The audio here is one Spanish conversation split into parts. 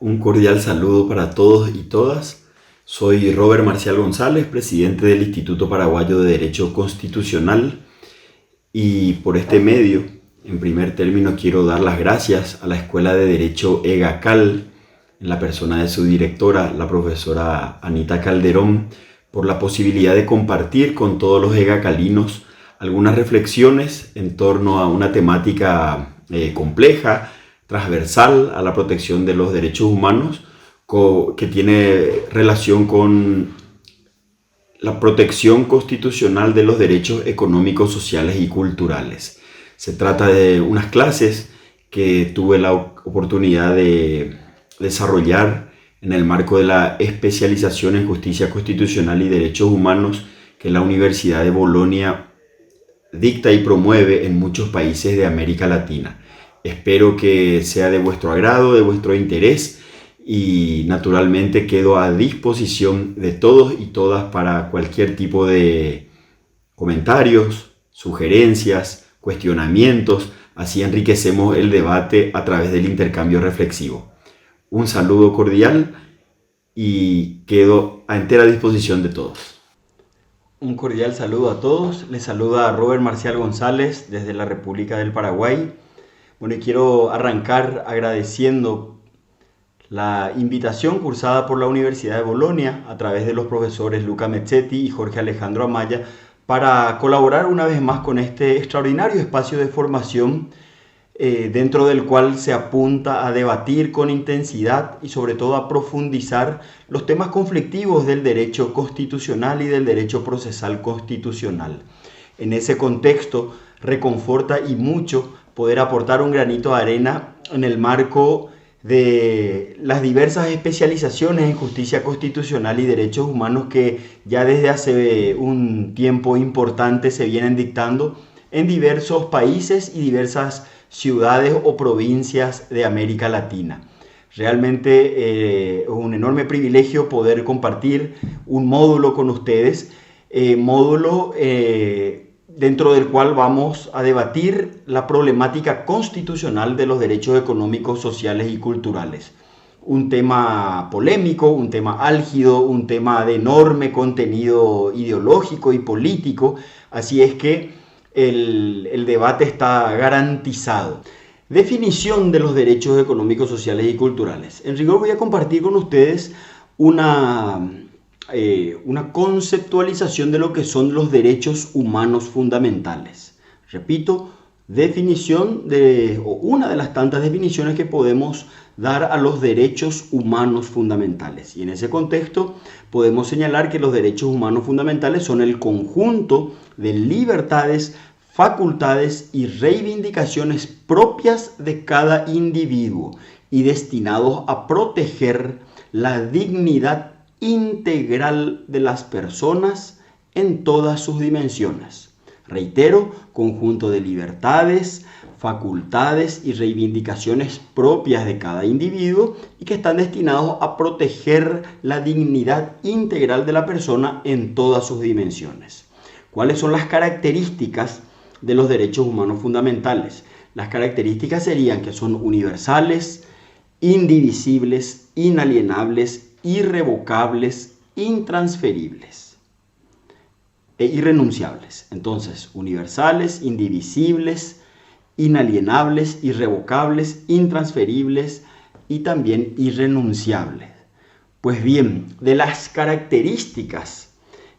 Un cordial saludo para todos y todas. Soy Robert Marcial González, presidente del Instituto Paraguayo de Derecho Constitucional, y por este medio, en primer término, quiero dar las gracias a la Escuela de Derecho EGACAL, en la persona de su directora, la profesora Anita Calderón, por la posibilidad de compartir con todos los egacalinos algunas reflexiones en torno a una temática compleja, transversal a la protección de los derechos humanos, que tiene relación con la protección constitucional de los derechos económicos, sociales y culturales. Se trata de unas clases que tuve la oportunidad de desarrollar en el marco de la especialización en justicia constitucional y derechos humanos que la Universidad de Bolonia dicta y promueve en muchos países de América Latina. Espero que sea de vuestro agrado, de vuestro interés, y naturalmente quedo a disposición de todos y todas para cualquier tipo de comentarios, sugerencias, cuestionamientos. Así enriquecemos el debate a través del intercambio reflexivo. Un saludo cordial y quedo a entera disposición de todos. Un cordial saludo a todos. Les saluda Robert Marcial González desde la República del Paraguay. Bueno, y quiero arrancar agradeciendo la invitación cursada por la Universidad de Bolonia a través de los profesores Luca Mezzetti y Jorge Alejandro Amaya para colaborar una vez más con este extraordinario espacio de formación dentro del cual se apunta a debatir con intensidad y sobre todo a profundizar los temas conflictivos del derecho constitucional y del derecho procesal constitucional. En ese contexto reconforta y mucho poder aportar un granito de arena en el marco de las diversas especializaciones en justicia constitucional y derechos humanos que ya desde hace un tiempo importante se vienen dictando en diversos países y diversas ciudades o provincias de América Latina. Realmente es un enorme privilegio poder compartir un módulo con ustedes, dentro del cual vamos a debatir la problemática constitucional de los derechos económicos, sociales y culturales. Un tema polémico, un tema álgido, un tema de enorme contenido ideológico y político, así es que el debate está garantizado. Definición de los derechos económicos, sociales y culturales. En rigor voy a compartir con ustedes una conceptualización de lo que son los derechos humanos fundamentales. Repito, una de las tantas definiciones que podemos dar a los derechos humanos fundamentales. Y en ese contexto podemos señalar que los derechos humanos fundamentales son el conjunto de libertades, facultades y reivindicaciones propias de cada individuo y destinados a proteger la dignidad integral de las personas en todas sus dimensiones. Reitero, conjunto de libertades, facultades y reivindicaciones propias de cada individuo y que están destinados a proteger la dignidad integral de la persona en todas sus dimensiones. ¿Cuáles son las características de los derechos humanos fundamentales? Las características serían que son universales, indivisibles, inalienables, irrevocables, intransferibles e irrenunciables. Entonces, universales, indivisibles, inalienables, irrevocables, intransferibles y también irrenunciables. Pues bien, de las características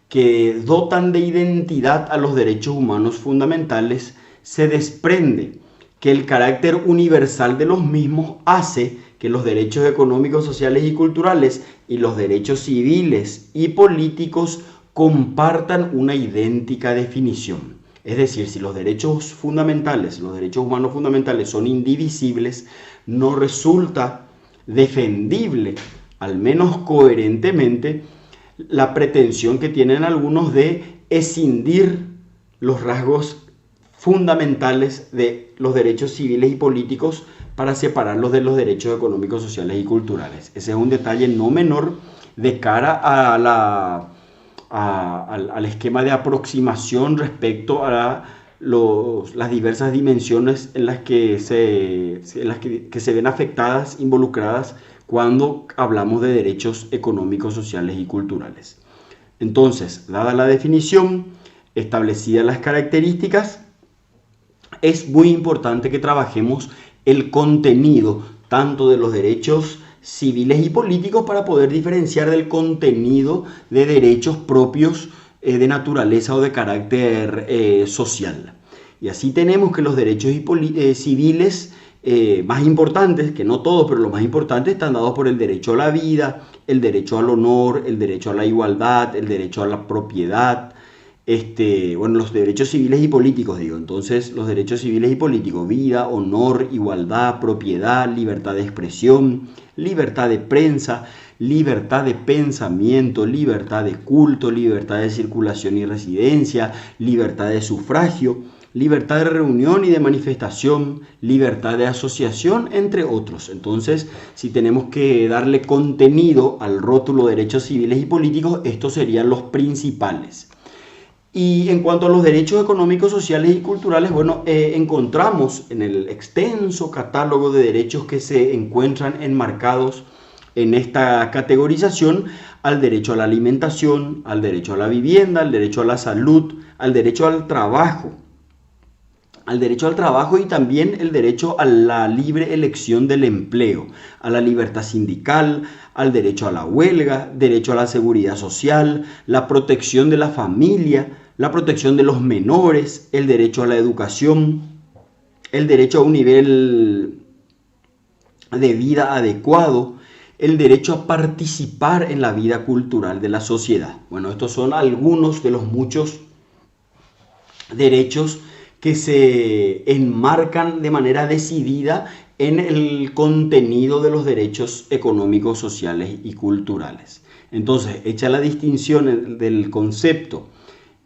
que dotan de identidad a los derechos humanos fundamentales, se desprende que el carácter universal de los mismos hace que los derechos económicos, sociales y culturales y los derechos civiles y políticos compartan una idéntica definición. Es decir, si los derechos fundamentales, los derechos humanos fundamentales son indivisibles, no resulta defendible, al menos coherentemente, la pretensión que tienen algunos de escindir los rasgos fundamentales de los derechos civiles y políticos para separarlos de los derechos económicos, sociales y culturales. Ese es un detalle no menor de cara a la al esquema de aproximación respecto a las diversas dimensiones en las que se ven afectadas, involucradas cuando hablamos de derechos económicos, sociales y culturales. Entonces, dada la definición, establecidas las características, es muy importante que trabajemos el contenido tanto de los derechos civiles y políticos para poder diferenciar del contenido de derechos propios de naturaleza o de carácter social. Y así tenemos que los derechos civiles más importantes, que no todos, pero los más importantes, están dados por el derecho a la vida, el derecho al honor, el derecho a la igualdad, el derecho a la propiedad, los derechos civiles y políticos, digo. Entonces, los derechos civiles y políticos: vida, honor, igualdad, propiedad, libertad de expresión, libertad de prensa, libertad de pensamiento, libertad de culto, libertad de circulación y residencia, libertad de sufragio, libertad de reunión y de manifestación, libertad de asociación, entre otros. Entonces, si tenemos que darle contenido al rótulo derechos civiles y políticos, estos serían los principales. Y en cuanto a los derechos económicos, sociales y culturales, encontramos en el extenso catálogo de derechos que se encuentran enmarcados en esta categorización al derecho a la alimentación, al derecho a la vivienda, al derecho a la salud, al derecho al trabajo y también el derecho a la libre elección del empleo, a la libertad sindical, al derecho a la huelga, derecho a la seguridad social, la protección de la familia, la protección de los menores, el derecho a la educación, el derecho a un nivel de vida adecuado, el derecho a participar en la vida cultural de la sociedad. Bueno, estos son algunos de los muchos derechos que se enmarcan de manera decidida en el contenido de los derechos económicos, sociales y culturales. Entonces, hecha la distinción del concepto,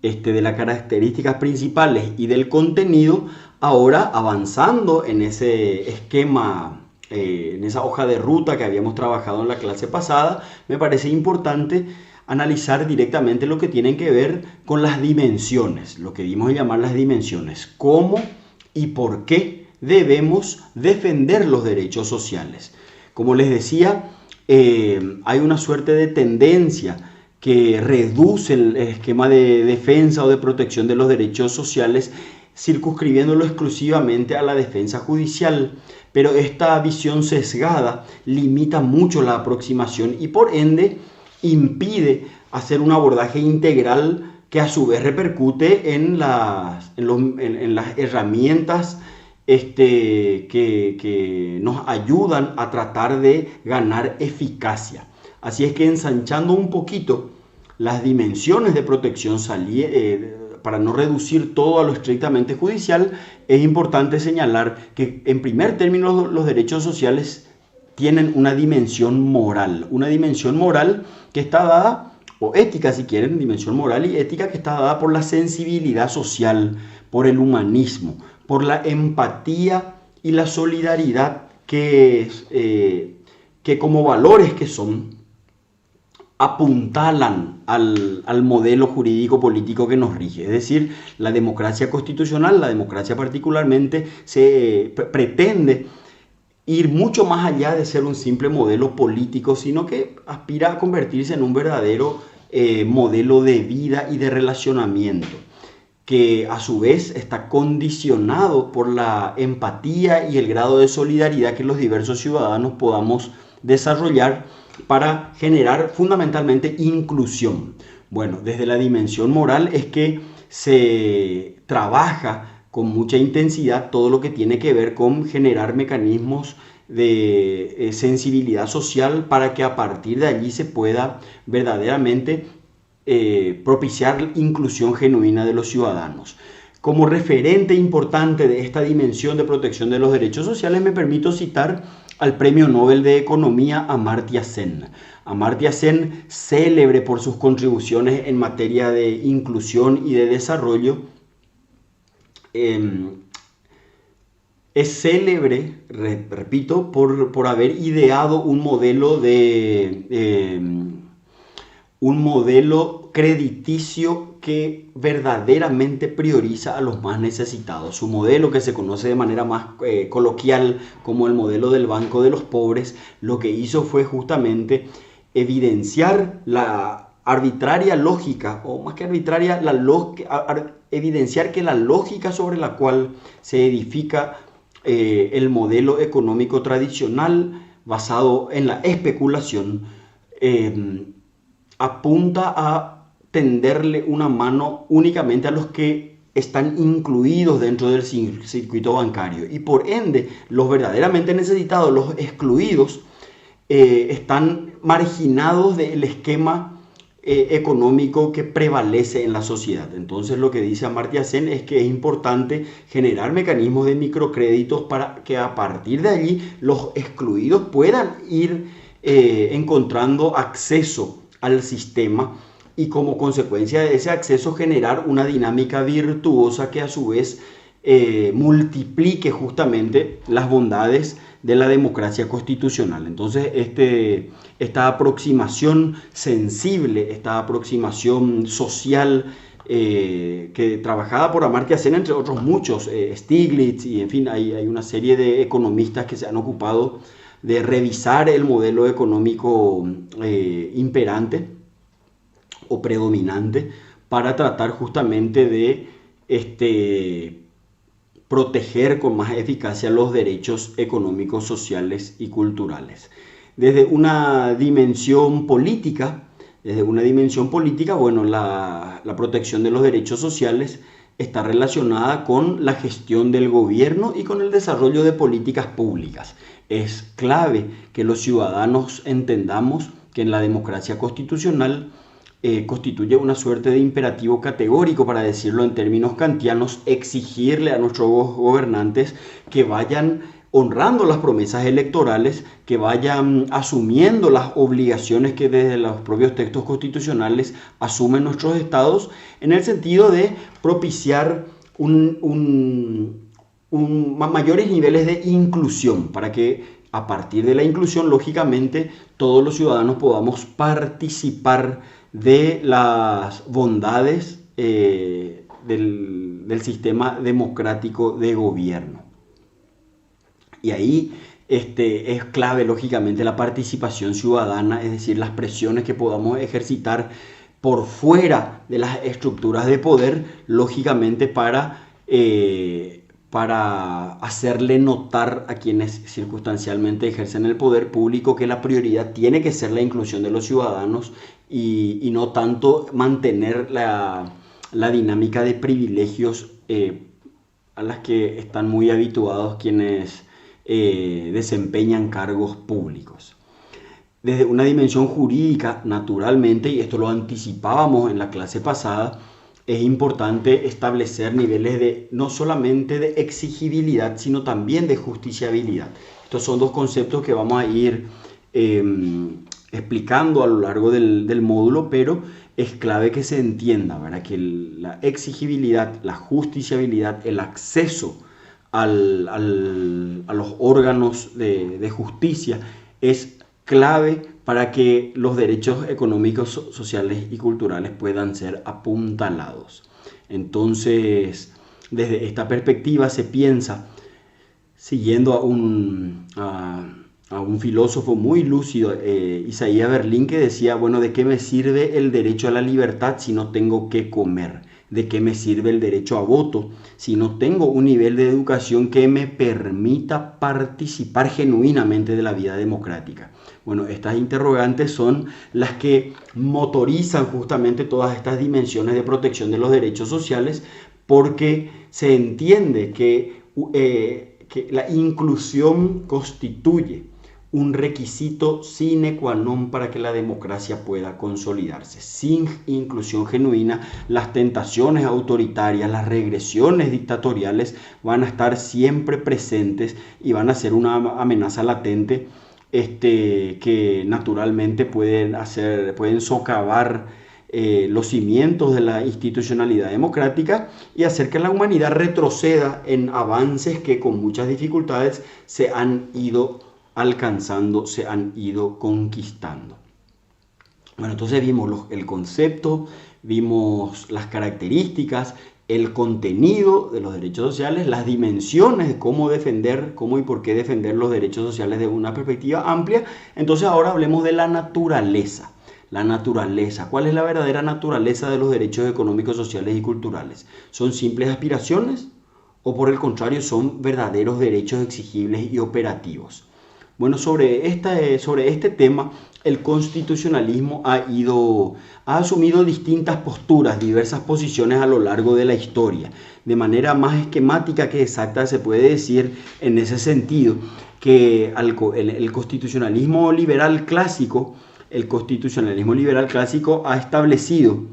de las características principales y del contenido, ahora avanzando en ese esquema, en esa hoja de ruta que habíamos trabajado en la clase pasada, me parece importante analizar directamente lo que tienen que ver con las dimensiones, lo que dimos a llamar las dimensiones, cómo y por qué debemos defender los derechos sociales. Como les decía, hay una suerte de tendencia que reduce el esquema de defensa o de protección de los derechos sociales, circunscribiéndolo exclusivamente a la defensa judicial. Pero esta visión sesgada limita mucho la aproximación y por ende impide hacer un abordaje integral que a su vez repercute en las herramientas que nos ayudan a tratar de ganar eficacia. Así es que, ensanchando un poquito las dimensiones de protección para no reducir todo a lo estrictamente judicial, es importante señalar que, en primer término, los derechos sociales tienen una dimensión moral que está dada, o ética si quieren, dimensión moral y ética que está dada por la sensibilidad social, por el humanismo, por la empatía y la solidaridad que como valores que son, apuntalan al modelo jurídico político que nos rige. Es decir, la democracia constitucional, la democracia particularmente, se pretende ir mucho más allá de ser un simple modelo político, sino que aspira a convertirse en un verdadero modelo de vida y de relacionamiento, que a su vez está condicionado por la empatía y el grado de solidaridad que los diversos ciudadanos podamos desarrollar para generar fundamentalmente inclusión. Bueno, desde la dimensión moral es que se trabaja con mucha intensidad todo lo que tiene que ver con generar mecanismos de sensibilidad social para que a partir de allí se pueda verdaderamente propiciar inclusión genuina de los ciudadanos. Como referente importante de esta dimensión de protección de los derechos sociales, me permito citar al Premio Nobel de Economía Amartya Sen. Amartya Sen, célebre por sus contribuciones en materia de inclusión y de desarrollo, es célebre, repito, por haber ideado un modelo un modelo crediticio que verdaderamente prioriza a los más necesitados. Su modelo, que se conoce de manera más coloquial como el modelo del Banco de los Pobres, lo que hizo fue justamente evidenciar la arbitraria lógica, o más que arbitraria, evidenciar que la lógica sobre la cual se edifica el modelo económico tradicional basado en la especulación apunta a tenderle una mano únicamente a los que están incluidos dentro del circuito bancario, y por ende los verdaderamente necesitados, los excluidos, están marginados del esquema económico que prevalece en la sociedad. Entonces lo que dice Amartya Sen es que es importante generar mecanismos de microcréditos para que a partir de allí los excluidos puedan ir encontrando acceso al sistema, y como consecuencia de ese acceso generar una dinámica virtuosa que a su vez multiplique justamente las bondades de la democracia constitucional. Entonces esta aproximación sensible, esta aproximación social que trabajada por Amartya Sen, entre otros muchos, Stiglitz, y en fin, hay una serie de economistas que se han ocupado de revisar el modelo económico imperante o predominante para tratar justamente de proteger con más eficacia los derechos económicos, sociales y culturales. Desde una dimensión política, bueno, la protección de los derechos sociales está relacionada con la gestión del gobierno y con el desarrollo de políticas públicas. Es clave que los ciudadanos entendamos que en la democracia constitucional constituye una suerte de imperativo categórico, para decirlo en términos kantianos, exigirle a nuestros gobernantes que vayan honrando las promesas electorales, que vayan asumiendo las obligaciones que desde los propios textos constitucionales asumen nuestros estados, en el sentido de propiciar mayores niveles de inclusión, para que a partir de la inclusión, lógicamente, todos los ciudadanos podamos participar de las bondades del sistema democrático de gobierno. Y ahí es clave, lógicamente, la participación ciudadana, es decir, las presiones que podamos ejercitar por fuera de las estructuras de poder, lógicamente para hacerle notar a quienes circunstancialmente ejercen el poder público que la prioridad tiene que ser la inclusión de los ciudadanos, y no tanto mantener la dinámica de privilegios a las que están muy habituados quienes desempeñan cargos públicos. Desde una dimensión jurídica, naturalmente, y esto lo anticipábamos en la clase pasada, es importante establecer niveles no solamente de exigibilidad, sino también de justiciabilidad. Estos son dos conceptos que vamos a ir explicando a lo largo del módulo, pero es clave que se entienda, ¿verdad?, que la exigibilidad, la justiciabilidad, el acceso a los órganos de justicia es clave para que los derechos económicos, sociales y culturales puedan ser apuntalados. Entonces, desde esta perspectiva se piensa, siguiendo a un filósofo muy lúcido, Isaías Berlín, que decía, bueno, ¿de qué me sirve el derecho a la libertad si no tengo que comer? ¿De qué me sirve el derecho a voto si no tengo un nivel de educación que me permita participar genuinamente de la vida democrática? Bueno, estas interrogantes son las que motorizan justamente todas estas dimensiones de protección de los derechos sociales, porque se entiende que la inclusión constituye un requisito sine qua non para que la democracia pueda consolidarse. Sin inclusión genuina, las tentaciones autoritarias, las regresiones dictatoriales van a estar siempre presentes y van a ser una amenaza latente que naturalmente pueden socavar los cimientos de la institucionalidad democrática y hacer que la humanidad retroceda en avances que con muchas dificultades se han ido alcanzando, se han ido conquistando. Bueno, entonces vimos el concepto, vimos las características, el contenido de los derechos sociales, las dimensiones de cómo defender, cómo y por qué defender los derechos sociales de una perspectiva amplia. Entonces ahora hablemos de la naturaleza. La naturaleza. ¿Cuál es la verdadera naturaleza de los derechos económicos, sociales y culturales? ¿Son simples aspiraciones o por el contrario son verdaderos derechos exigibles y operativos? Bueno, sobre este tema, el constitucionalismo ha asumido distintas posturas, diversas posiciones a lo largo de la historia. De manera más esquemática que exacta se puede decir en ese sentido que el constitucionalismo liberal clásico ha establecido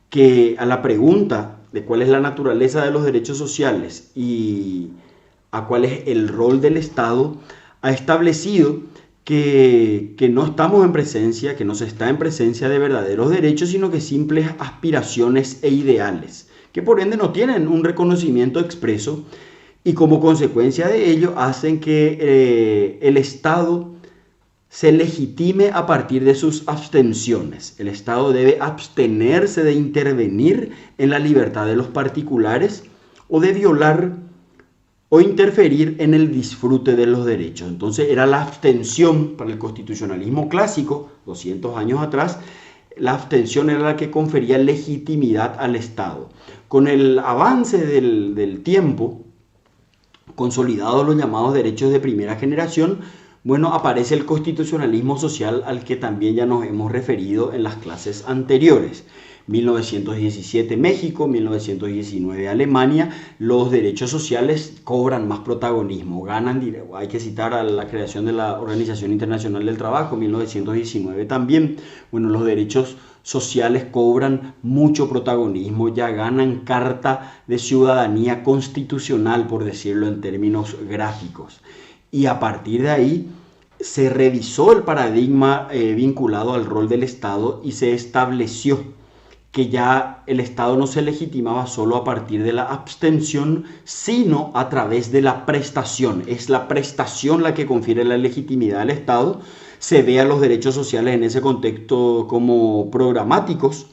que a la pregunta de cuál es la naturaleza de los derechos sociales y a cuál es el rol del Estado, ha establecido que no estamos en presencia, que no se está en presencia de verdaderos derechos, sino que simples aspiraciones e ideales, que por ende no tienen un reconocimiento expreso y como consecuencia de ello hacen que el Estado se legitime a partir de sus abstenciones. El Estado debe abstenerse de intervenir en la libertad de los particulares o de violar o interferir en el disfrute de los derechos. Entonces era la abstención para el constitucionalismo clásico, 200 años atrás, la abstención era la que confería legitimidad al Estado. Con el avance del tiempo, consolidados los llamados derechos de primera generación, bueno, aparece el constitucionalismo social al que también ya nos hemos referido en las clases anteriores. 1917 México, 1919 Alemania, los derechos sociales cobran más protagonismo, hay que citar a la creación de la Organización Internacional del Trabajo, 1919 también, bueno, los derechos sociales cobran mucho protagonismo, ya ganan carta de ciudadanía constitucional, por decirlo en términos gráficos, y a partir de ahí se revisó el paradigma vinculado al rol del Estado y se estableció que ya el Estado no se legitimaba solo a partir de la abstención, sino a través de la prestación. Es la prestación la que confiere la legitimidad al Estado. Se ve a los derechos sociales en ese contexto como programáticos,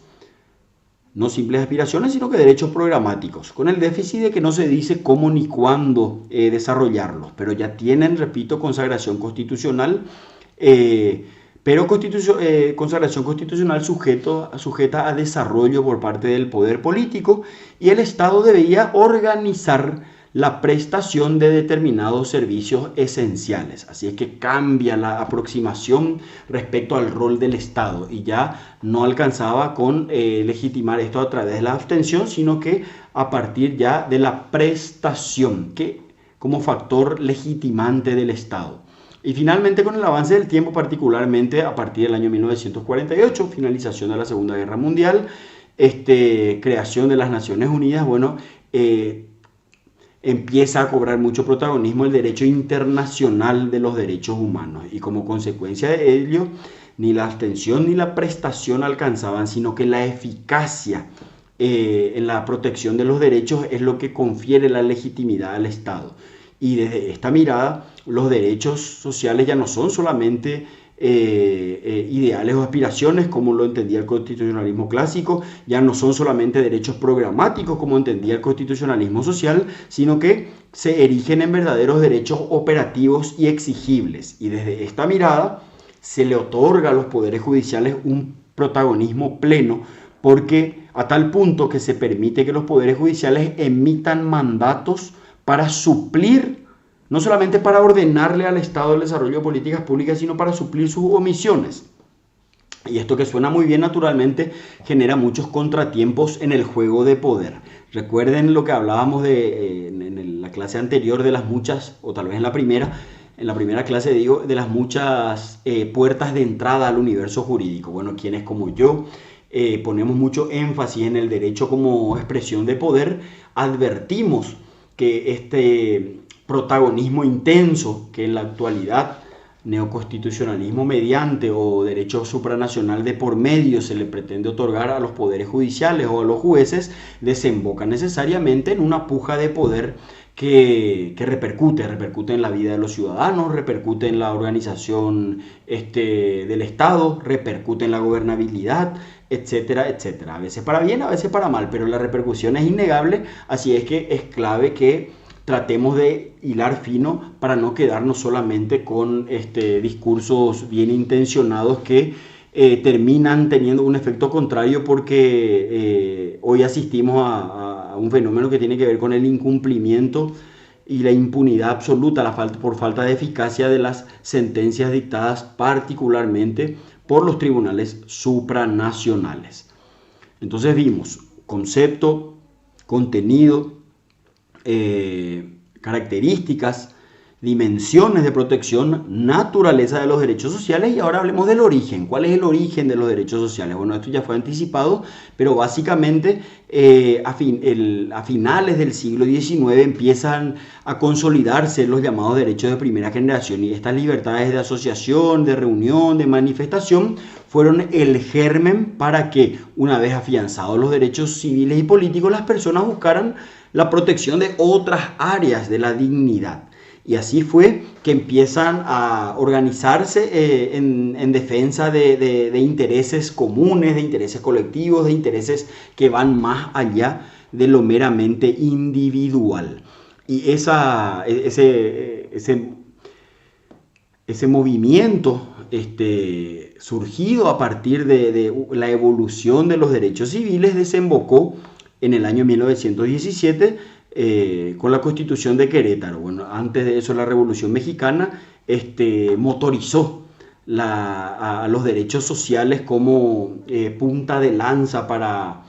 no simples aspiraciones, sino que derechos programáticos, con el déficit de que no se dice cómo ni cuándo desarrollarlos, pero ya tienen, repito, consagración constitucional, pero consagración constitucional sujeta a desarrollo por parte del poder político, y el Estado debería organizar la prestación de determinados servicios esenciales. Así es que cambia la aproximación respecto al rol del Estado y ya no alcanzaba con legitimar esto a través de la abstención, sino que a partir ya de la prestación como factor legitimante del Estado. Y finalmente, con el avance del tiempo, particularmente a partir del año 1948, finalización de la Segunda Guerra Mundial, creación de las Naciones Unidas, bueno, empieza a cobrar mucho protagonismo el derecho internacional de los derechos humanos. Y como consecuencia de ello, ni la abstención ni la prestación alcanzaban, sino que la eficacia en la protección de los derechos es lo que confiere la legitimidad al Estado. Y desde esta mirada, los derechos sociales ya no son solamente ideales o aspiraciones, como lo entendía el constitucionalismo clásico, ya no son solamente derechos programáticos, como entendía el constitucionalismo social, sino que se erigen en verdaderos derechos operativos y exigibles. Y desde esta mirada se le otorga a los poderes judiciales un protagonismo pleno, porque a tal punto que se permite que los poderes judiciales emitan mandatos para suplir, no solamente para ordenarle al Estado el desarrollo de políticas públicas, sino para suplir sus omisiones. Y esto, que suena muy bien, naturalmente genera muchos contratiempos en el juego de poder. Recuerden lo que hablábamos en la clase anterior de las muchas, o tal vez en la primera clase digo, de las muchas puertas de entrada al universo jurídico. Bueno, quienes como yo ponemos mucho énfasis en el derecho como expresión de poder, advertimos que este protagonismo intenso que en la actualidad neoconstitucionalismo mediante o derecho supranacional de por medio se le pretende otorgar a los poderes judiciales o a los jueces, desemboca necesariamente en una puja de poder que repercute en la vida de los ciudadanos, repercute en la organización del Estado, repercute en la gobernabilidad, etcétera, etcétera. A veces para bien, a veces para mal, pero la repercusión es innegable, así es que es clave que tratemos de hilar fino para no quedarnos solamente con discursos bien intencionados que terminan teniendo un efecto contrario, porque hoy asistimos a un fenómeno que tiene que ver con el incumplimiento y la impunidad absoluta por falta de eficacia de las sentencias dictadas particularmente por los tribunales supranacionales. Entonces vimos concepto, contenido, características, dimensiones de protección, naturaleza de los derechos sociales, y ahora hablemos del origen. ¿Cuál es el origen de los derechos sociales? Bueno, esto ya fue anticipado, pero básicamente a finales del siglo XIX empiezan a consolidarse los llamados derechos de primera generación, y estas libertades de asociación, de reunión, de manifestación fueron el germen para que, una vez afianzados los derechos civiles y políticos, las personas buscaran la protección de otras áreas de la dignidad. Y así fue que empiezan a organizarse en defensa de intereses comunes, de intereses colectivos, de intereses que van más allá de lo meramente individual. Y ese movimiento surgido a partir de la evolución de los derechos civiles desembocó en el año 1917 con la Constitución de Querétaro. Bueno, antes de eso la Revolución Mexicana motorizó a los derechos sociales como punta de lanza para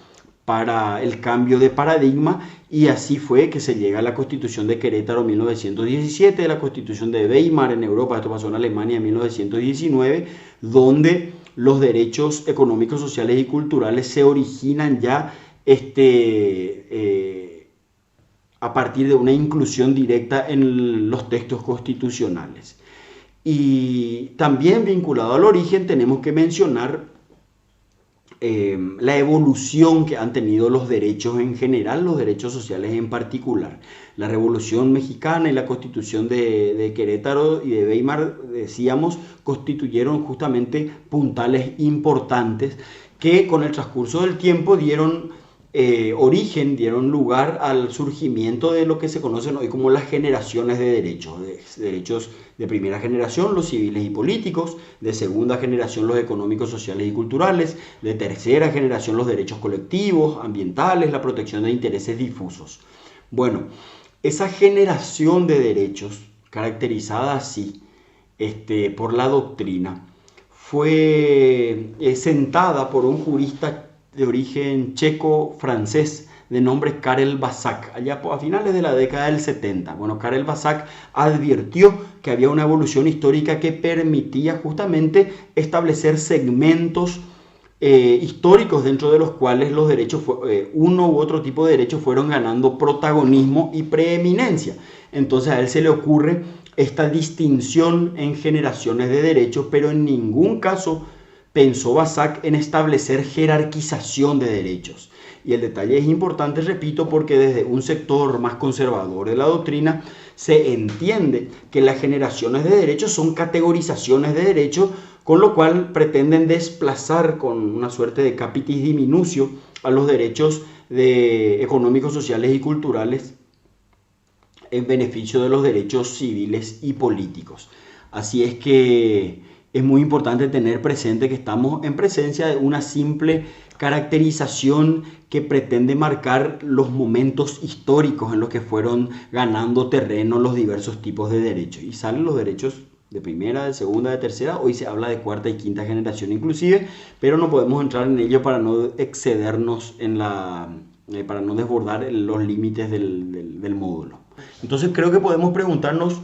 el cambio de paradigma, y así fue que se llega a la Constitución de Querétaro en 1917, la Constitución de Weimar en Europa, esto pasó en Alemania en 1919, donde los derechos económicos, sociales y culturales se originan ya a partir de una inclusión directa en los textos constitucionales. Y también vinculado al origen tenemos que mencionar la evolución que han tenido los derechos en general, los derechos sociales en particular. La Revolución Mexicana y la Constitución de Querétaro y de Weimar, decíamos, constituyeron justamente puntales importantes que con el transcurso del tiempo dieron lugar al surgimiento de lo que se conocen hoy como las generaciones de derechos de primera generación, los civiles y políticos; de segunda generación, los económicos, sociales y culturales; de tercera generación, los derechos colectivos, ambientales, la protección de intereses difusos. Bueno, esa generación de derechos, caracterizada así por la doctrina, fue sentada por un jurista de origen checo-francés de nombre Karel Basak, allá a finales de la década del 70. Bueno, Karel Basak advirtió que había una evolución histórica que permitía justamente establecer segmentos históricos dentro de los cuales los derechos, uno u otro tipo de derechos, fueron ganando protagonismo y preeminencia. Entonces a él se le ocurre esta distinción en generaciones de derechos, pero en ningún caso pensó Basak en establecer jerarquización de derechos. Y el detalle es importante, repito, porque desde un sector más conservador de la doctrina se entiende que las generaciones de derechos son categorizaciones de derechos, con lo cual pretenden desplazar con una suerte de capitis diminutio a los derechos económicos, sociales y culturales en beneficio de los derechos civiles y políticos. Así es que es muy importante tener presente que estamos en presencia de una simple caracterización que pretende marcar los momentos históricos en los que fueron ganando terreno los diversos tipos de derechos. Y salen los derechos de primera, de segunda, de tercera. Hoy se habla de cuarta y quinta generación inclusive, pero no podemos entrar en ello para no excedernos para no desbordar los límites del módulo. Entonces creo que podemos preguntarnos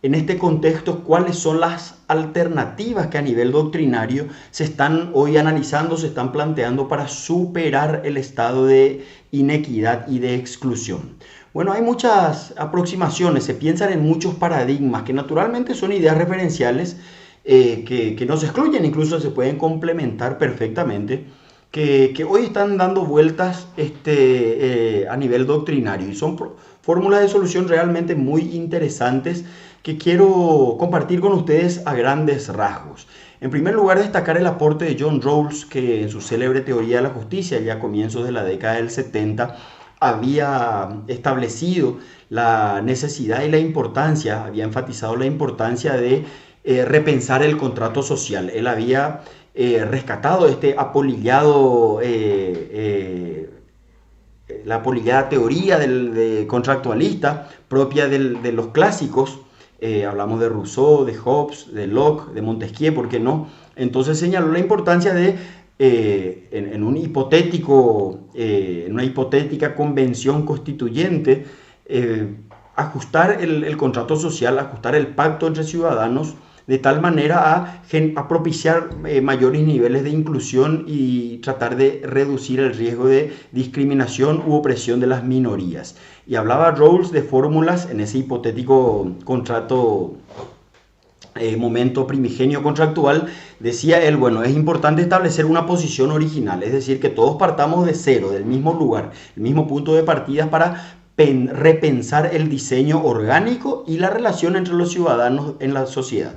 en este contexto cuáles son las alternativas que a nivel doctrinario se están hoy analizando, se están planteando para superar el estado de inequidad y de exclusión. Bueno, hay muchas aproximaciones, se piensan en muchos paradigmas que naturalmente son ideas referenciales que no se excluyen, incluso se pueden complementar perfectamente, que hoy están dando vueltas a nivel doctrinario y son fórmulas de solución realmente muy interesantes que quiero compartir con ustedes a grandes rasgos. En primer lugar, destacar el aporte de John Rawls, que en su célebre teoría de la justicia, ya a comienzos de la década del 70, había establecido la necesidad y la importancia, había enfatizado la importancia de repensar el contrato social. Él había rescatado la apolillada teoría contractualista propia de los clásicos. Hablamos de Rousseau, de Hobbes, de Locke, de Montesquieu, ¿por qué no? Entonces señaló la importancia de, en una hipotética convención constituyente, ajustar el contrato social, ajustar el pacto entre ciudadanos, de tal manera a propiciar mayores niveles de inclusión y tratar de reducir el riesgo de discriminación u opresión de las minorías. Y hablaba Rawls de fórmulas en ese hipotético momento primigenio contractual. Decía él, bueno, es importante establecer una posición original, es decir, que todos partamos de cero, del mismo lugar, el mismo punto de partida para repensar el diseño orgánico y la relación entre los ciudadanos en la sociedad.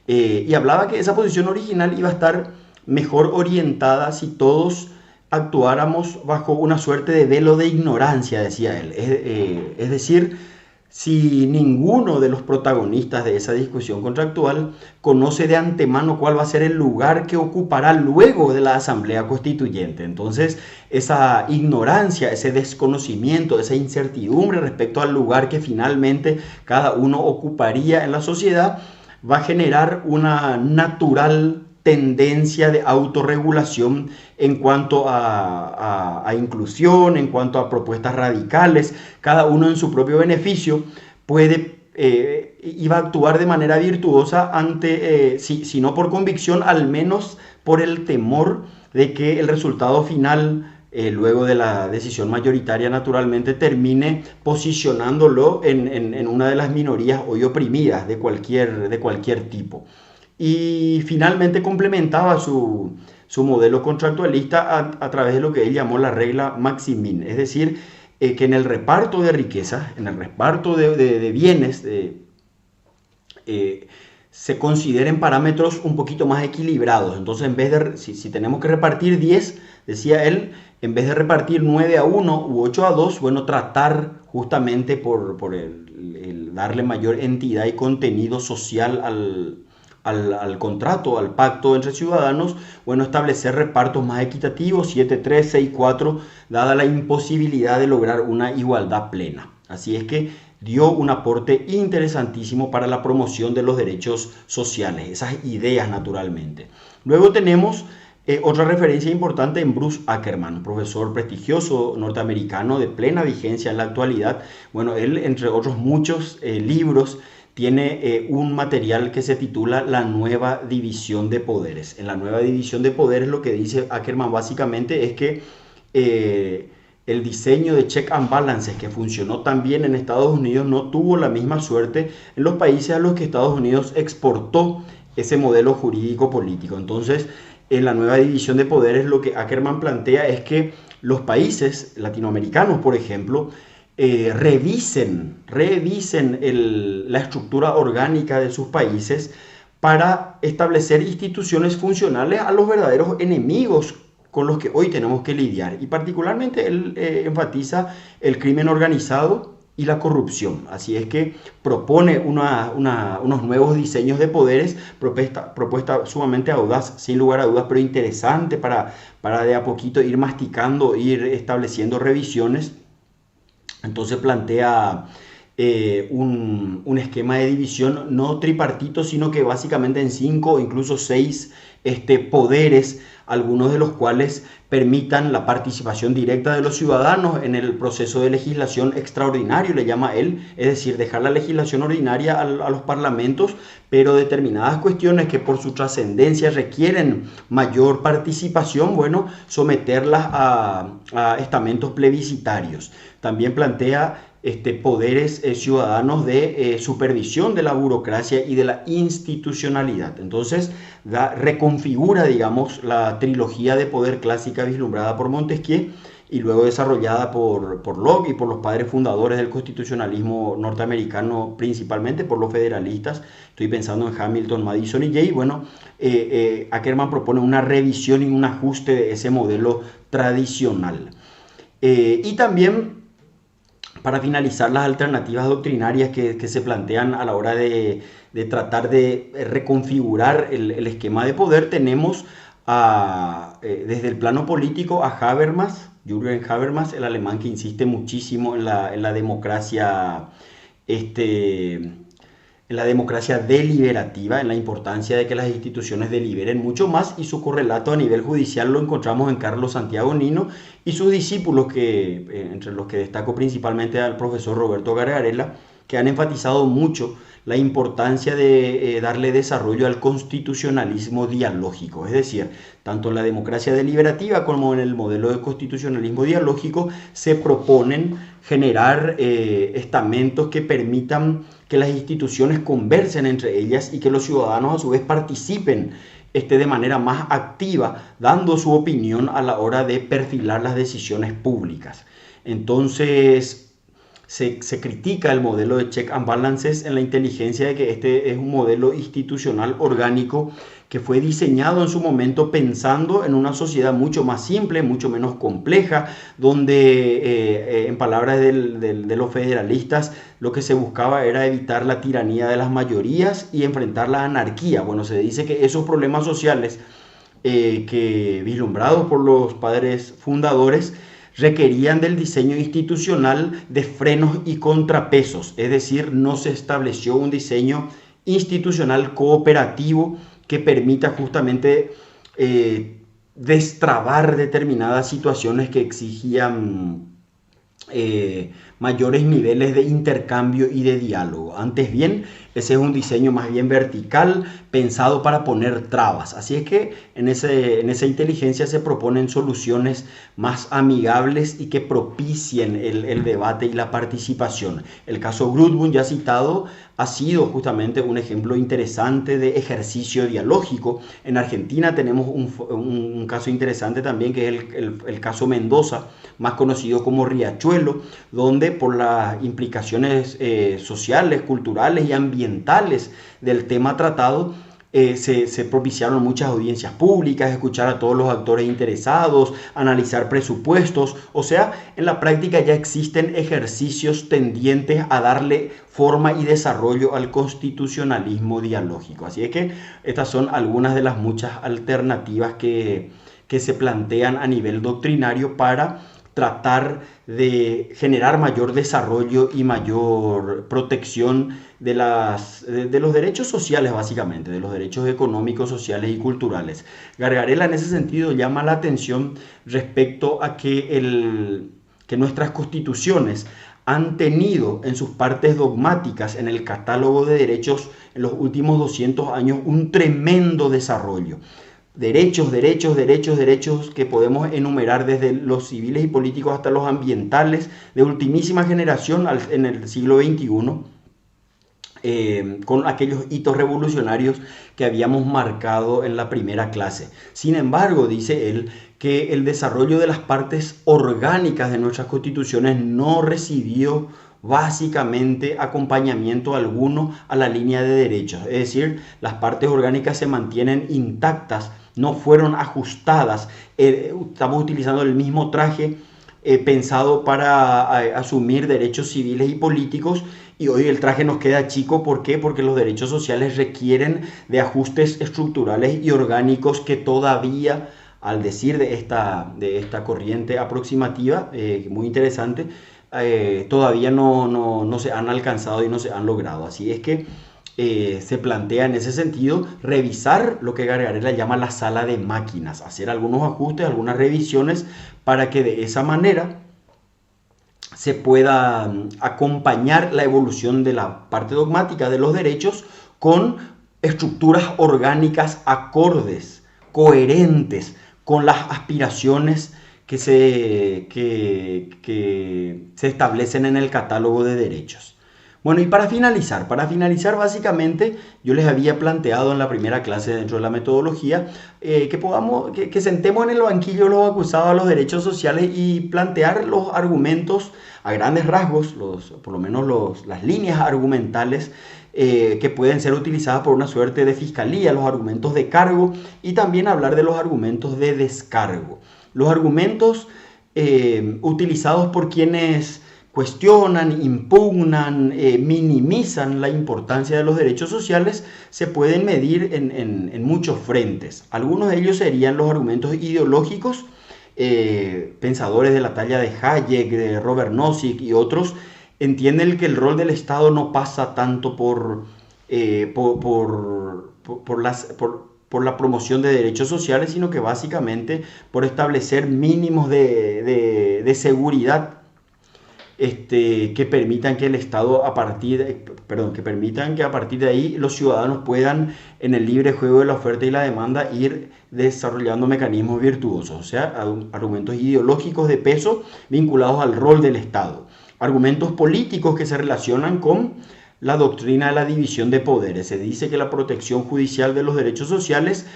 Y hablaba que esa posición original iba a estar mejor orientada si todos actuáramos bajo una suerte de velo de ignorancia, decía él. Es decir, si ninguno de los protagonistas de esa discusión contractual conoce de antemano cuál va a ser el lugar que ocupará luego de la Asamblea Constituyente. Entonces, esa ignorancia, ese desconocimiento, esa incertidumbre respecto al lugar que finalmente cada uno ocuparía en la sociedad, va a generar una natural tendencia de autorregulación en cuanto a inclusión, en cuanto a propuestas radicales. Cada uno en su propio beneficio iba a actuar de manera virtuosa ante, si no por convicción, al menos por el temor de que el resultado final, luego de la decisión mayoritaria, naturalmente termine posicionándolo en una de las minorías hoy oprimidas de cualquier tipo. Y finalmente complementaba su modelo contractualista a través de lo que él llamó la regla Maximin, es decir, que en el reparto de riquezas, en el reparto de bienes, se consideren parámetros un poquito más equilibrados. Entonces, en vez de, si tenemos que repartir 10, decía él, en vez de repartir 9-1 u 8-2, bueno, tratar justamente por el darle mayor entidad y contenido social al contrato, al pacto entre ciudadanos, bueno, establecer repartos más equitativos, 7-3, 6-4, dada la imposibilidad de lograr una igualdad plena. Así es que dio un aporte interesantísimo para la promoción de los derechos sociales, esas ideas naturalmente. Luego tenemos otra referencia importante en Bruce Ackerman, profesor prestigioso norteamericano de plena vigencia en la actualidad. Bueno, él, entre otros muchos libros, tiene un material que se titula La nueva división de poderes. En la nueva división de poderes lo que dice Ackerman básicamente es que el diseño de check and balances que funcionó tan bien en Estados Unidos no tuvo la misma suerte en los países a los que Estados Unidos exportó ese modelo jurídico político. Entonces, en la nueva división de poderes lo que Ackerman plantea es que los países latinoamericanos, por ejemplo, revisen la estructura orgánica de sus países para establecer instituciones funcionales a los verdaderos enemigos con los que hoy tenemos que lidiar. Y particularmente él enfatiza el crimen organizado y la corrupción. Así es que propone unos nuevos diseños de poderes, propuesta sumamente audaz, sin lugar a dudas, pero interesante para de a poquito ir masticando, ir estableciendo revisiones. Entonces plantea un esquema de división no tripartito, sino que básicamente en 5 o incluso 6 poderes, algunos de los cuales permitan la participación directa de los ciudadanos en el proceso de legislación extraordinario, le llama él, es decir, dejar la legislación ordinaria a los parlamentos, pero determinadas cuestiones que por su trascendencia requieren mayor participación, bueno, someterlas a estamentos plebiscitarios. También plantea poderes ciudadanos de supervisión de la burocracia y de la institucionalidad. Entonces reconfigura, digamos, la trilogía de poder clásica vislumbrada por Montesquieu y luego desarrollada por Locke y por los padres fundadores del constitucionalismo norteamericano, principalmente por los federalistas. Estoy pensando en Hamilton, Madison y Jay. Bueno, Ackermann propone una revisión y un ajuste de ese modelo tradicional. Y también, para finalizar, las alternativas doctrinarias que se plantean a la hora de tratar de reconfigurar el esquema de poder, tenemos desde el plano político a Habermas, Jürgen Habermas, el alemán, que insiste muchísimo en la democracia, en la democracia deliberativa, en la importancia de que las instituciones deliberen mucho más, y su correlato a nivel judicial lo encontramos en Carlos Santiago Nino y sus discípulos, entre los que destaco principalmente al profesor Roberto Gargarella, que han enfatizado mucho la importancia de darle desarrollo al constitucionalismo dialógico. Es decir, tanto en la democracia deliberativa como en el modelo de constitucionalismo dialógico se proponen generar estamentos que permitan que las instituciones conversen entre ellas y que los ciudadanos a su vez participen de manera más activa, dando su opinión a la hora de perfilar las decisiones públicas. Entonces, se critica el modelo de check and balances en la inteligencia de que este es un modelo institucional orgánico que fue diseñado en su momento pensando en una sociedad mucho más simple, mucho menos compleja, donde, en palabras de los federalistas, lo que se buscaba era evitar la tiranía de las mayorías y enfrentar la anarquía. Bueno, se dice que esos problemas sociales que vislumbrados por los padres fundadores requerían del diseño institucional de frenos y contrapesos, es decir, no se estableció un diseño institucional cooperativo que permita justamente destrabar determinadas situaciones que exigían mayores niveles de intercambio y de diálogo. Antes bien, ese es un diseño más bien vertical, pensado para poner trabas. Así es que en esa inteligencia se proponen soluciones más amigables y que propicien el debate y la participación. El caso Grootboom, ya citado, ha sido justamente un ejemplo interesante de ejercicio dialógico. En Argentina tenemos un caso interesante también, que es el caso Mendoza, más conocido como Riachuelo, donde por las implicaciones sociales, culturales y ambientales del tema tratado, se propiciaron muchas audiencias públicas, escuchar a todos los actores interesados, analizar presupuestos. O sea, en la práctica ya existen ejercicios tendientes a darle forma y desarrollo al constitucionalismo dialógico. Así es que estas son algunas de las muchas alternativas que se plantean a nivel doctrinario para tratar de generar mayor desarrollo y mayor protección de los derechos sociales, básicamente, de los derechos económicos, sociales y culturales. Gargarella en ese sentido llama la atención respecto a que nuestras constituciones han tenido en sus partes dogmáticas, en el catálogo de derechos, en los últimos 200 años, un tremendo desarrollo. Derechos que podemos enumerar desde los civiles y políticos hasta los ambientales, de ultimísima generación en el siglo XXI, con aquellos hitos revolucionarios que habíamos marcado en la primera clase. Sin embargo, dice él, que el desarrollo de las partes orgánicas de nuestras constituciones no recibió básicamente acompañamiento alguno a la línea de derechos. Es decir, las partes orgánicas se mantienen intactas, no fueron ajustadas. Estamos utilizando el mismo traje pensado para asumir derechos civiles y políticos, y hoy el traje nos queda chico. ¿Por qué? Porque los derechos sociales requieren de ajustes estructurales y orgánicos que todavía, al decir de esta corriente aproximativa, muy interesante, todavía no se han alcanzado y no se han logrado. Así es que se plantea en ese sentido revisar lo que Gargarella llama la sala de máquinas, hacer algunos ajustes, algunas revisiones, para que de esa manera se pueda acompañar la evolución de la parte dogmática de los derechos con estructuras orgánicas acordes, coherentes con las aspiraciones que se establecen en el catálogo de derechos. Bueno, y para finalizar básicamente yo les había planteado en la primera clase dentro de la metodología que sentemos en el banquillo los acusados a los derechos sociales y plantear los argumentos a grandes rasgos, por lo menos las líneas argumentales que pueden ser utilizadas por una suerte de fiscalía, los argumentos de cargo y también hablar de los argumentos de descargo. Los argumentos utilizados por quienes cuestionan, impugnan, minimizan la importancia de los derechos sociales, se pueden medir en muchos frentes. Algunos de ellos serían los argumentos ideológicos, pensadores de la talla de Hayek, de Robert Nozick y otros, entienden que el rol del Estado no pasa tanto por la promoción de derechos sociales, sino que básicamente por establecer mínimos de seguridad que permitan que el Estado que permitan que a partir de ahí los ciudadanos puedan en el libre juego de la oferta y la demanda ir desarrollando mecanismos virtuosos, o sea, argumentos ideológicos de peso vinculados al rol del Estado, argumentos políticos que se relacionan con la doctrina de la división de poderes. Se dice que la protección judicial de los derechos sociales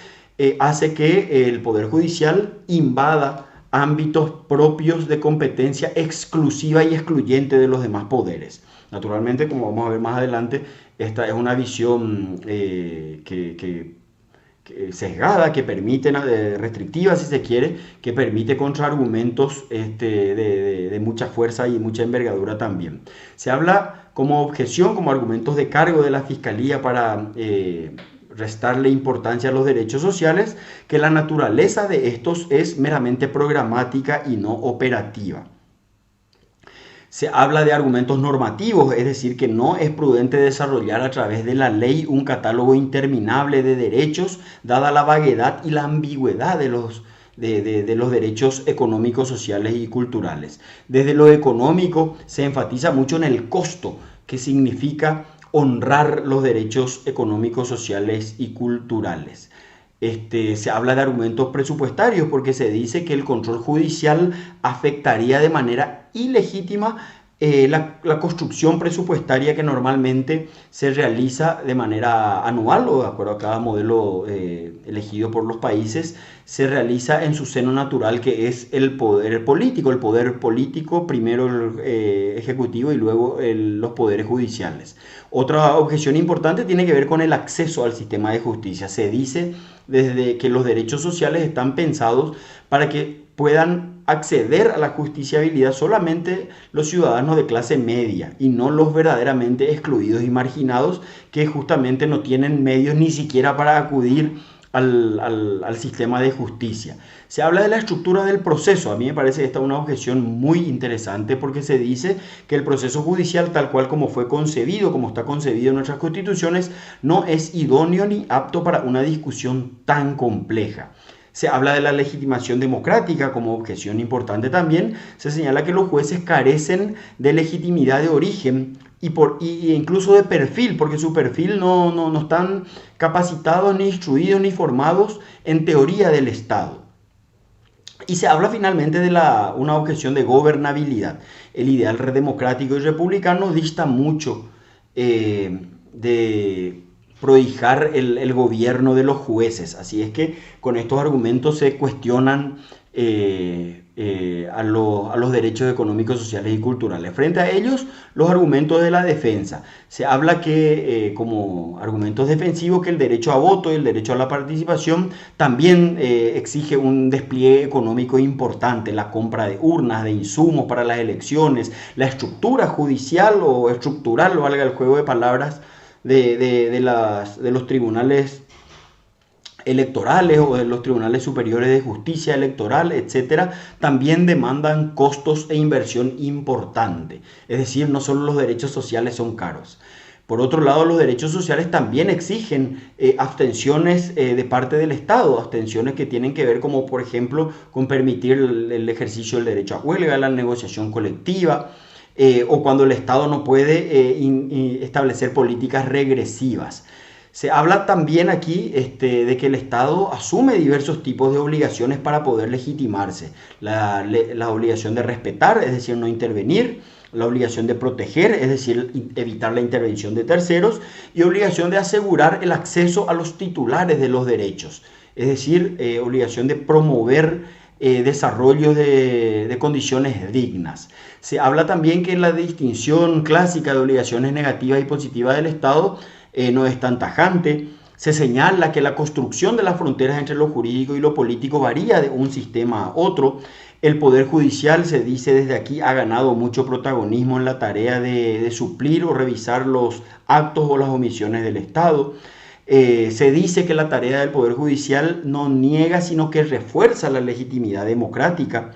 hace que el Poder Judicial invada ámbitos propios de competencia exclusiva y excluyente de los demás poderes. Naturalmente, como vamos a ver más adelante, esta es una visión sesgada, que permite, restrictiva si se quiere, que permite contraargumentos de mucha fuerza y mucha envergadura también. Se habla como objeción, como argumentos de cargo de la Fiscalía para restarle importancia a los derechos sociales, que la naturaleza de estos es meramente programática y no operativa. Se habla de argumentos normativos, es decir, que no es prudente desarrollar a través de la ley un catálogo interminable de derechos, dada la vaguedad y la ambigüedad de los derechos económicos, sociales y culturales. Desde lo económico se enfatiza mucho en el costo que significa honrar los derechos económicos, sociales y culturales. Se habla de argumentos presupuestarios porque se dice que el control judicial afectaría de manera ilegítima la construcción presupuestaria que normalmente se realiza de manera anual o de acuerdo a cada modelo elegido por los países, se realiza en su seno natural, que es el poder político, primero el ejecutivo y luego los poderes judiciales. Otra objeción importante tiene que ver con el acceso al sistema de justicia. Se dice desde que los derechos sociales están pensados para que puedan acceder a la justiciabilidad solamente los ciudadanos de clase media y no los verdaderamente excluidos y marginados, que justamente no tienen medios ni siquiera para acudir al sistema de justicia. Se habla de la estructura del proceso. A mí me parece que esta es una objeción muy interesante porque se dice que el proceso judicial, tal cual como fue concebido, como está concebido en nuestras constituciones, no es idóneo ni apto para una discusión tan compleja. Se habla de la legitimación democrática como objeción importante también. Se señala que los jueces carecen de legitimidad de origen y incluso de perfil, porque su perfil no están capacitados, ni instruidos, ni formados en teoría del Estado. Y se habla finalmente de una objeción de gobernabilidad. El ideal democrático y republicano dista mucho de prohijar el gobierno de los jueces. Así es que con estos argumentos se cuestionan a los derechos económicos, sociales y culturales. Frente a ellos, los argumentos de la defensa. Se habla que como argumentos defensivos que el derecho a voto y el derecho a la participación también exige un despliegue económico importante, la compra de urnas, de insumos para las elecciones, la estructura judicial o estructural, valga el juego de palabras, de los tribunales electorales o de los tribunales superiores de justicia electoral, etcétera, también demandan costos e inversión importante. Es decir, no solo los derechos sociales son caros. Por otro lado, los derechos sociales también exigen abstenciones de parte del Estado, abstenciones que tienen que ver como, por ejemplo, con permitir el ejercicio del derecho a huelga, la negociación colectiva, o cuando el Estado no puede establecer políticas regresivas. Se habla también aquí de que el Estado asume diversos tipos de obligaciones para poder legitimarse. La obligación de respetar, es decir, no intervenir; la obligación de proteger, es decir, evitar la intervención de terceros; y obligación de asegurar el acceso a los titulares de los derechos, es decir, obligación de promover desarrollo de condiciones dignas. Se habla también que la distinción clásica de obligaciones negativas y positivas del Estado no es tan tajante. Se señala que la construcción de las fronteras entre lo jurídico y lo político varía de un sistema a otro. El Poder Judicial, se dice desde aquí, ha ganado mucho protagonismo en la tarea de suplir o revisar los actos o las omisiones del Estado. Se dice que la tarea del Poder Judicial no niega, sino que refuerza la legitimidad democrática.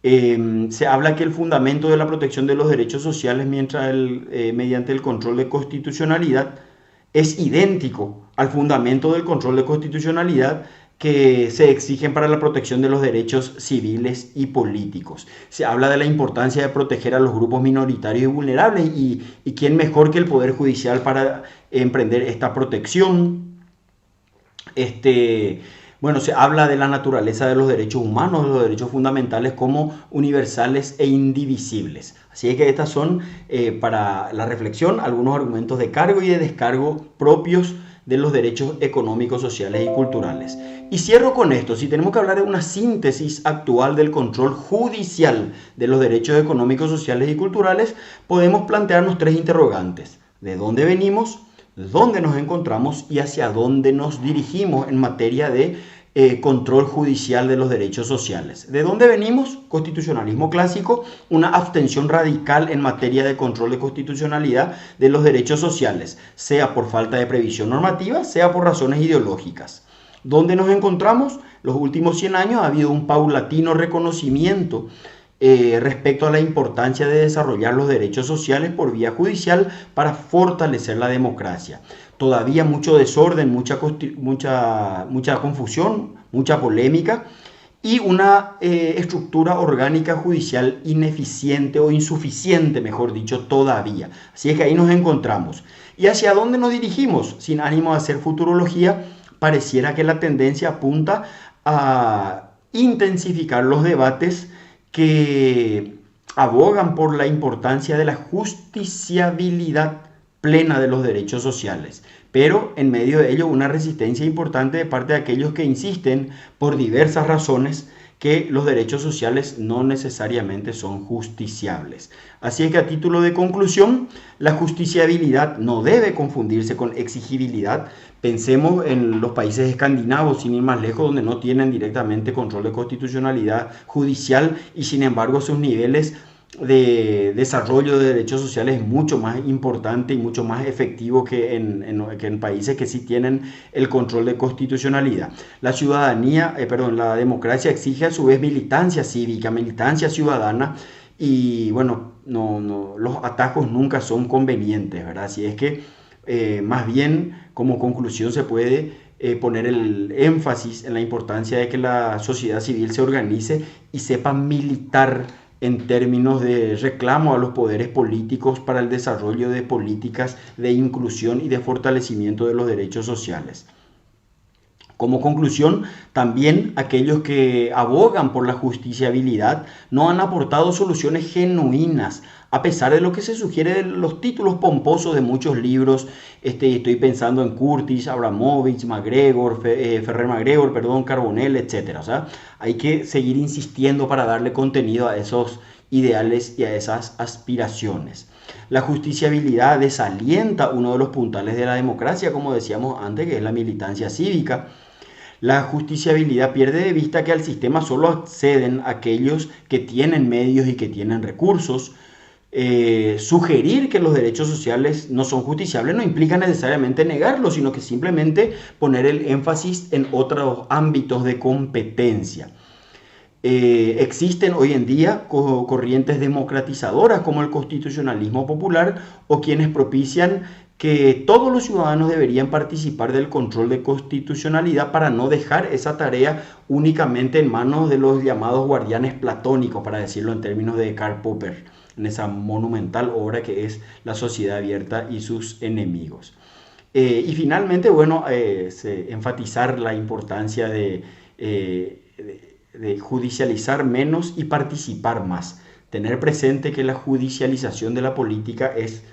Se habla que el fundamento de la protección de los derechos sociales mediante el control de constitucionalidad es idéntico al fundamento del control de constitucionalidad que se exigen para la protección de los derechos civiles y políticos. Se habla de la importancia de proteger a los grupos minoritarios y vulnerables, y quién mejor que el Poder Judicial para emprender esta protección. Bueno, se habla de la naturaleza de los derechos humanos, de los derechos fundamentales como universales e indivisibles. Así es que estas son, para la reflexión, algunos argumentos de cargo y de descargo propios de los derechos económicos, sociales y culturales. Y cierro con esto. Si tenemos que hablar de una síntesis actual del control judicial de los derechos económicos, sociales y culturales, podemos plantearnos tres interrogantes: ¿de dónde venimos?, dónde nos encontramos y hacia dónde nos dirigimos en materia de control judicial de los derechos sociales. ¿De dónde venimos? Constitucionalismo clásico, una abstención radical en materia de control de constitucionalidad de los derechos sociales, sea por falta de previsión normativa, sea por razones ideológicas. ¿Dónde nos encontramos? Los últimos 100 años ha habido un paulatino reconocimiento respecto a la importancia de desarrollar los derechos sociales por vía judicial para fortalecer la democracia. Todavía mucho desorden, mucha confusión, mucha polémica y una estructura orgánica judicial ineficiente o insuficiente, mejor dicho, todavía. Así es que ahí nos encontramos. ¿Y hacia dónde nos dirigimos? Sin ánimo de hacer futurología, pareciera que la tendencia apunta a intensificar los debates que abogan por la importancia de la justiciabilidad plena de los derechos sociales, pero en medio de ello una resistencia importante de parte de aquellos que insisten, por diversas razones, que los derechos sociales no necesariamente son justiciables. Así es que, a título de conclusión, la justiciabilidad no debe confundirse con exigibilidad. Pensemos en los países escandinavos, sin ir más lejos, donde no tienen directamente control de constitucionalidad judicial y sin embargo sus niveles de desarrollo de derechos sociales es mucho más importante y mucho más efectivo que en países que sí tienen el control de constitucionalidad. La democracia exige a su vez militancia cívica, militancia ciudadana, y bueno, los atajos nunca son convenientes, ¿verdad? Así es que más bien, como conclusión, se puede poner el énfasis en la importancia de que la sociedad civil se organice y sepa militar en términos de reclamo a los poderes políticos para el desarrollo de políticas de inclusión y de fortalecimiento de los derechos sociales. Como conclusión, también aquellos que abogan por la justiciabilidad no han aportado soluciones genuinas, a pesar de lo que se sugiere de los títulos pomposos de muchos libros. Estoy pensando en Curtis, Abramovich, Ferrer-MacGregor, Carbonell, etc. O sea, hay que seguir insistiendo para darle contenido a esos ideales y a esas aspiraciones. La justiciabilidad desalienta uno de los puntales de la democracia, como decíamos antes, que es la militancia cívica. La justiciabilidad pierde de vista que al sistema solo acceden aquellos que tienen medios y que tienen recursos. Sugerir que los derechos sociales no son justiciables no implica necesariamente negarlos, sino que simplemente poner el énfasis en otros ámbitos de competencia. Existen hoy en día corrientes democratizadoras como el constitucionalismo popular, o quienes propician que todos los ciudadanos deberían participar del control de constitucionalidad para no dejar esa tarea únicamente en manos de los llamados guardianes platónicos, para decirlo en términos de Karl Popper, en esa monumental obra que es La sociedad abierta y sus enemigos. Y finalmente, bueno, enfatizar la importancia de judicializar menos y participar más. Tener presente que la judicialización de la política es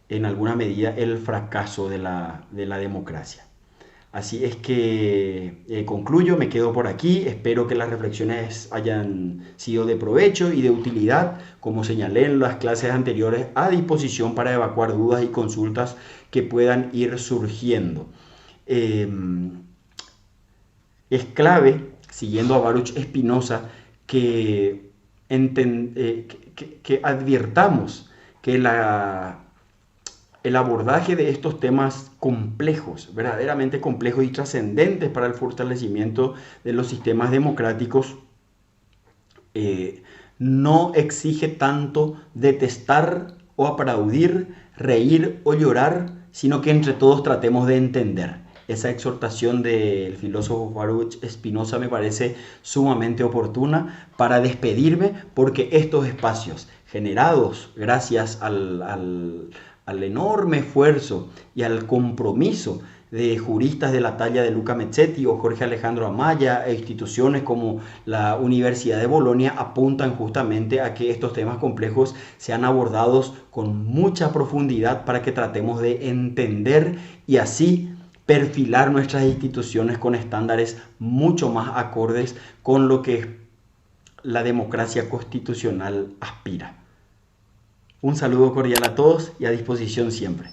en alguna medida el fracaso de la democracia. Así es que concluyo, me quedo por aquí. Espero que las reflexiones hayan sido de provecho y de utilidad. Como señalé en las clases anteriores, a disposición para evacuar dudas y consultas que puedan ir surgiendo. Es clave, siguiendo a Baruch Spinoza, que advirtamos que el abordaje de estos temas complejos, verdaderamente complejos y trascendentes para el fortalecimiento de los sistemas democráticos, no exige tanto detestar o aplaudir, reír o llorar, sino que entre todos tratemos de entender. Esa exhortación del filósofo Baruch Spinoza me parece sumamente oportuna para despedirme, porque estos espacios generados gracias al enorme esfuerzo y al compromiso de juristas de la talla de Luca Mezzetti o Jorge Alejandro Amaya e instituciones como la Universidad de Bolonia apuntan justamente a que estos temas complejos sean abordados con mucha profundidad para que tratemos de entender y así perfilar nuestras instituciones con estándares mucho más acordes con lo que la democracia constitucional aspira. Un saludo cordial a todos y a disposición siempre.